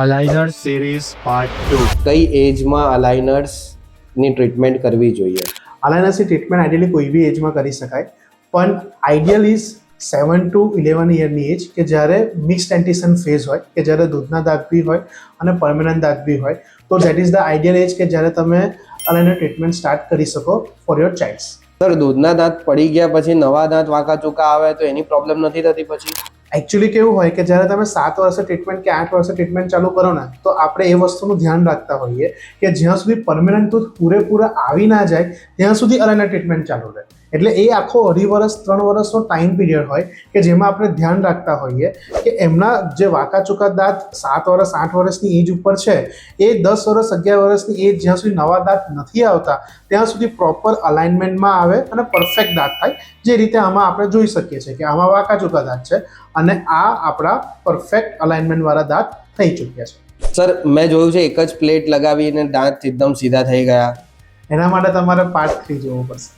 અલાઇનર series part 2. કઈ એજમાં અલાઇનર્સની treatment કરવી જોઈએ? અલાઇનર્સની ટ્રીટમેન્ટ આઈડિયલી કોઈ બી એજમાં કરી શકાય, પણ આઈડિયલ ઇઝ 7 to 11 યરની એજ, કે જ્યારે મિક્સ ડેન્ટિશન ફેઝ હોય, કે જ્યારે દૂધના દાંત બી હોય અને પરમેનન્ટ દાંત બી હોય, તો દેટ ઇઝ ધ આઈડિયલ એજ કે જ્યારે તમે અલાઇનર ટ્રીટમેન્ટ સ્ટાર્ટ કરી શકો ફોર યોર ચાઇલ્ડ. સર, દૂધના દાંત પડી ગયા પછી નવા દાંત વાંકા ચૂકા આવે તો એની પ્રોબ્લેમ નથી થતી પછી? એકચ્યુઅલી કેવું હોય કે જ્યારે તમે 7 વર્ષે ટ્રીટમેન્ટ કે 8 વર્ષે ટ્રીટમેન્ટ ચાલુ કરો ને, તો આપણે એ વસ્તુનું ધ્યાન રાખતા હોઈએ કે જ્યાં સુધી પરમેનન્ટ દૂધ પૂરેપૂરા આવી ના જાય ત્યાં સુધી અલાઇનર ટ્રીટમેન્ટ ચાલુ રહે. એટલે એ આખો 2.5 વર્ષ 3 વર્ષનો ટાઈમ પીરિયડ હોય કે જેમાં આપણે ધ્યાન રાખતા હોઈએ કે એમના જે વાંકા ચૂકા દાંત 7 વર્ષ 8 વર્ષની એજ ઉપર છે, એ 10 વર્ષ 11 વર્ષની એજ જ્યાં સુધી નવા દાંત નથી આવતા ત્યાં સુધી પ્રોપર અલાઇનમેન્ટમાં આવે અને પરફેક્ટ દાંત થાય. જે રીતે આમાં આપણે જોઈ શકીએ છીએ કે આમાં વાંકા ચૂકા દાંત છે અને આ આપણા પરફેક્ટ અલાઇનમેન્ટ વાળા દાંત થઈ ચૂક્યા છે. સર, મેં જોયું છે એક જ પ્લેટ લગાવીને દાંત એકદમ સીધા થઈ ગયા. એના માટે તમારે પાર્ટ 3 જોવું પડશે.